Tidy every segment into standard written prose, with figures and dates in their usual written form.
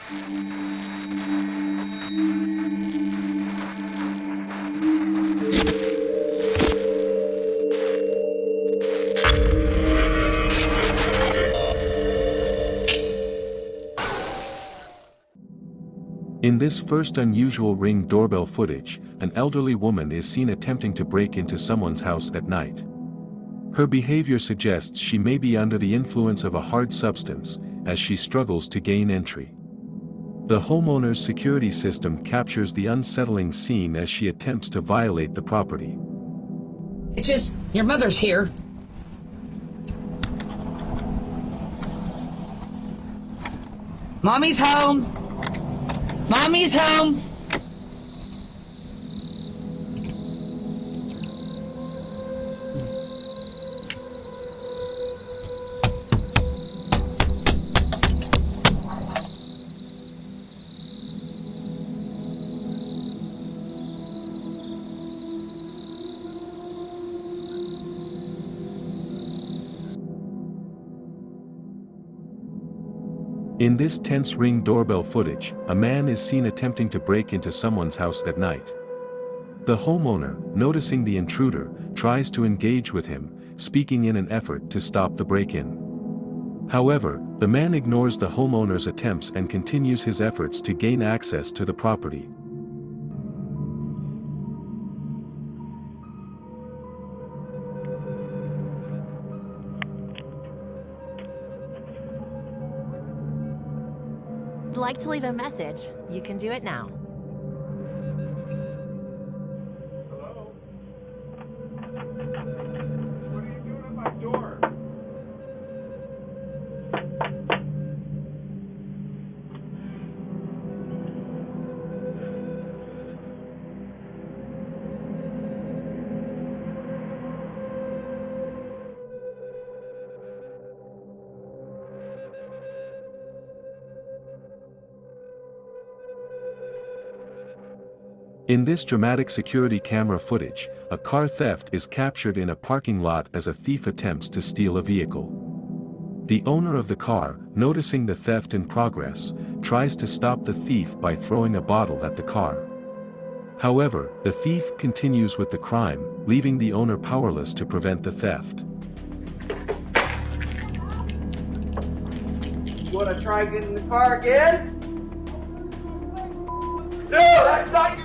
In this first unusual Ring doorbell footage, an elderly woman is seen attempting to break into someone's house at night. Her behavior suggests she may be under the influence of a hard substance, as she struggles to gain entry. The homeowner's security system captures the unsettling scene as she attempts to violate the property. It's just, your mother's here. Mommy's home. Mommy's home. In this tense Ring doorbell footage, a man is seen attempting to break into someone's house at night. The homeowner, noticing the intruder, tries to engage with him, speaking in an effort to stop the break-in. However, the man ignores the homeowner's attempts and continues his efforts to gain access to the property. Would like to leave a message, you can do it now. Hello? What are you doing at my door? In this dramatic security camera footage, a car theft is captured in a parking lot as a thief attempts to steal a vehicle. The owner of the car, noticing the theft in progress, tries to stop the thief by throwing a bottle at the car. However, the thief continues with the crime, leaving the owner powerless to prevent the theft. You wanna try getting in the car again? No, that's not you!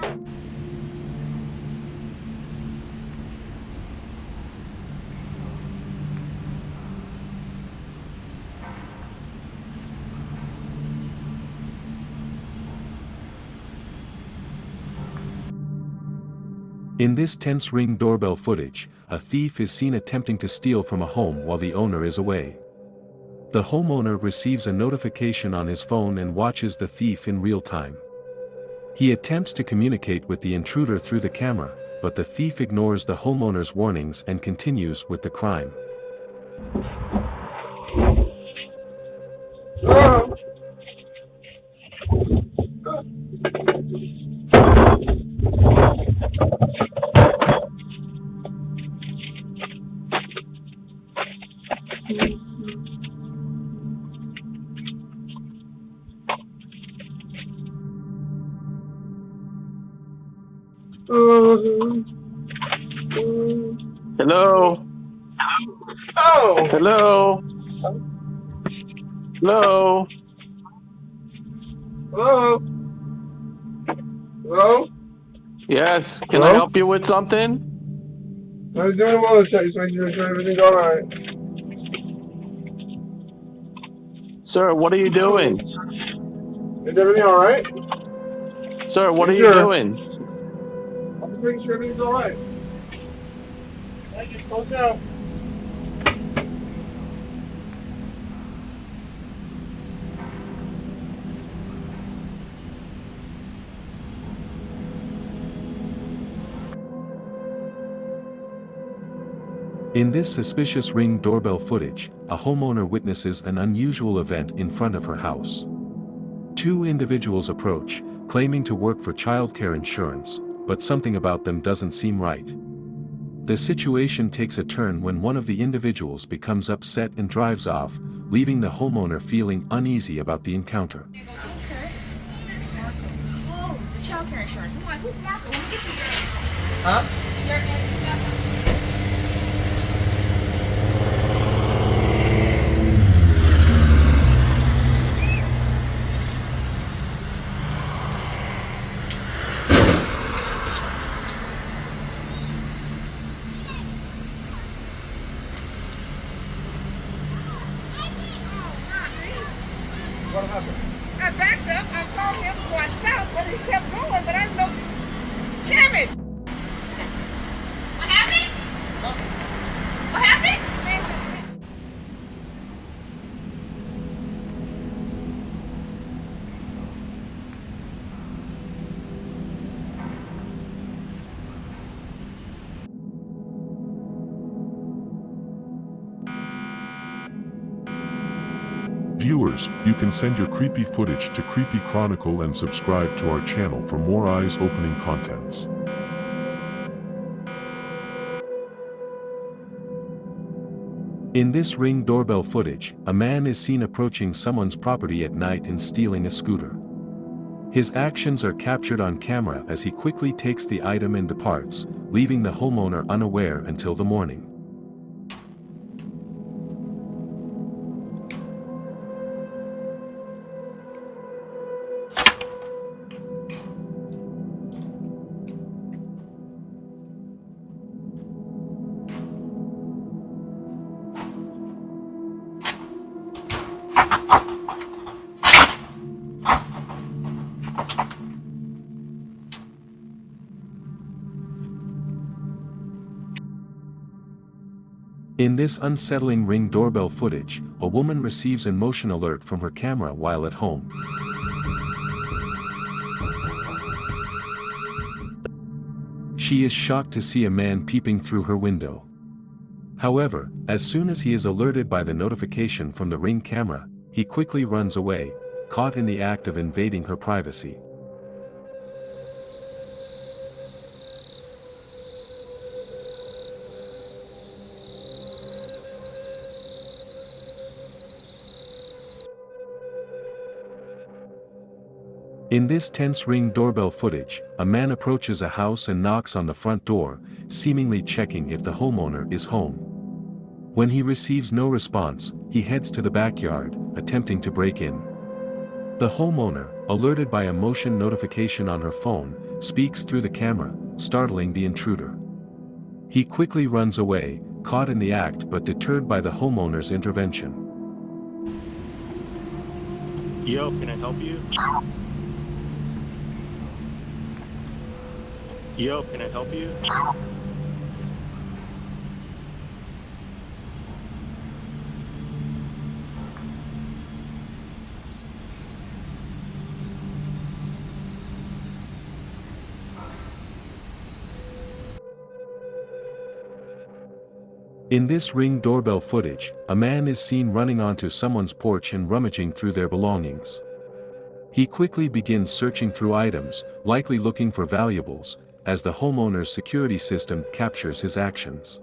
In this tense Ring doorbell footage, a thief is seen attempting to steal from a home while the owner is away. The homeowner receives a notification on his phone and watches the thief in real time. He attempts to communicate with the intruder through the camera, but the thief ignores the homeowner's warnings and continues with the crime. Hello? Oh! Hello? Hello? Hello? Hello? Yes, can Hello? I help you with something? I was doing a wellness check, just making sure everything's alright. Sir, what are you doing? Is everything alright? Sir, what are you Sure. doing? I'm just making sure everything's alright. Thank you, close out. In this suspicious Ring doorbell footage, a homeowner witnesses an unusual event in front of her house. Two individuals approach, claiming to work for childcare insurance, but something about them doesn't seem right. The situation takes a turn when one of the individuals becomes upset and drives off, leaving the homeowner feeling uneasy about the encounter. the child care insurance. Come on, who's Marco? Let me get you your. Huh? Your What happened? I backed up. I called him, so I stopped, but he kept going. But I don't know. Damn it! What happened? What happened? Viewers, you can send your creepy footage to Creepy Chronicle and subscribe to our channel for more eyes-opening contents. In this Ring doorbell footage, a man is seen approaching someone's property at night and stealing a scooter. His actions are captured on camera as he quickly takes the item and departs, leaving the homeowner unaware until the morning. In this unsettling Ring doorbell footage, a woman receives an motion alert from her camera while at home. She is shocked to see a man peeping through her window. However, as soon as he is alerted by the notification from the Ring camera, he quickly runs away, caught in the act of invading her privacy. In this tense Ring doorbell footage, a man approaches a house and knocks on the front door, seemingly checking if the homeowner is home. When he receives no response, he heads to the backyard, attempting to break in. The homeowner, alerted by a motion notification on her phone, speaks through the camera, startling the intruder. He quickly runs away, caught in the act but deterred by the homeowner's intervention. Yo, can I help you? Yo, can I help you? In this Ring doorbell footage, a man is seen running onto someone's porch and rummaging through their belongings. He quickly begins searching through items, likely looking for valuables, as the homeowner's security system captures his actions.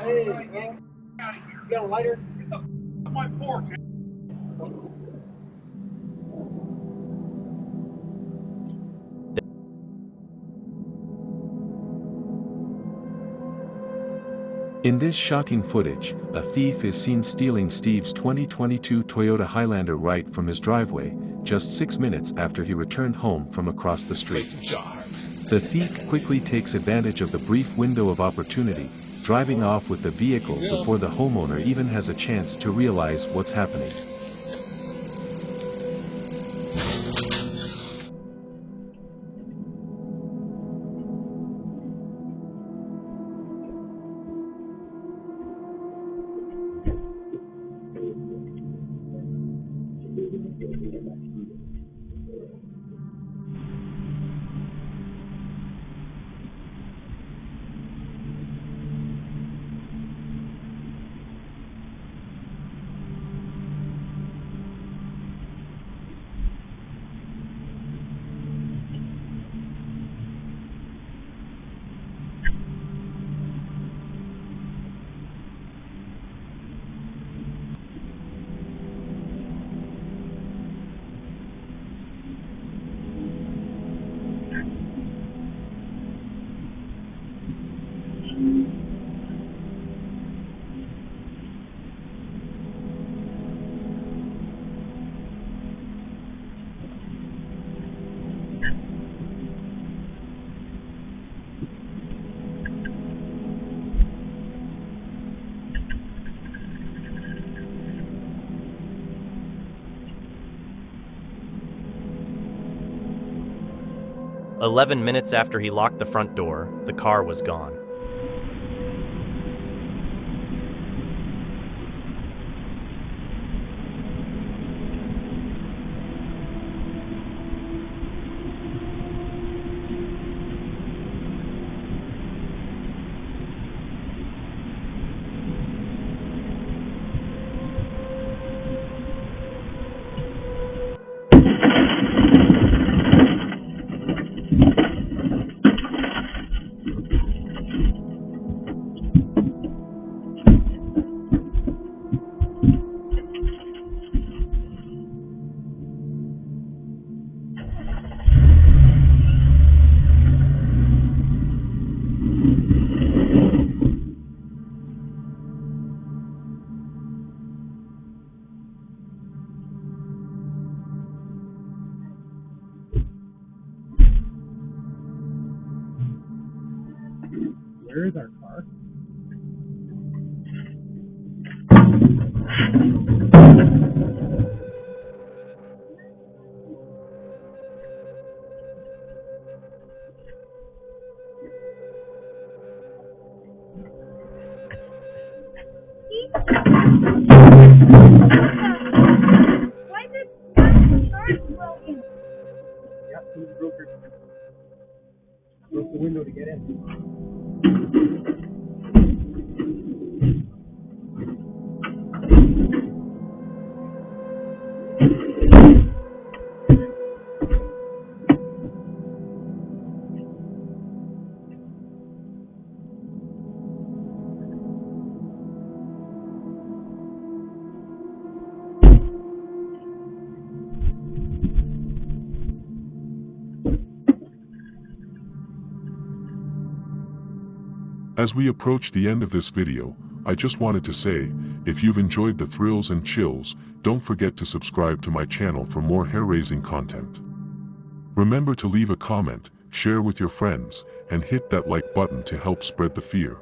Hey, man. You got a lighter? Get the off my porch. In this shocking footage, a thief is seen stealing Steve's 2022 Toyota Highlander right from his driveway, just 6 minutes after he returned home from across the street. The thief quickly takes advantage of the brief window of opportunity, driving off with the vehicle before the homeowner even has a chance to realize what's happening. 11 minutes after he locked the front door, the car was gone. Where is our car? Why did the charge go in? Yep, he broke the window to get in. As we approach the end of this video, I just wanted to say, if you've enjoyed the thrills and chills, don't forget to subscribe to my channel for more hair-raising content. Remember to leave a comment, share with your friends, and hit that like button to help spread the fear.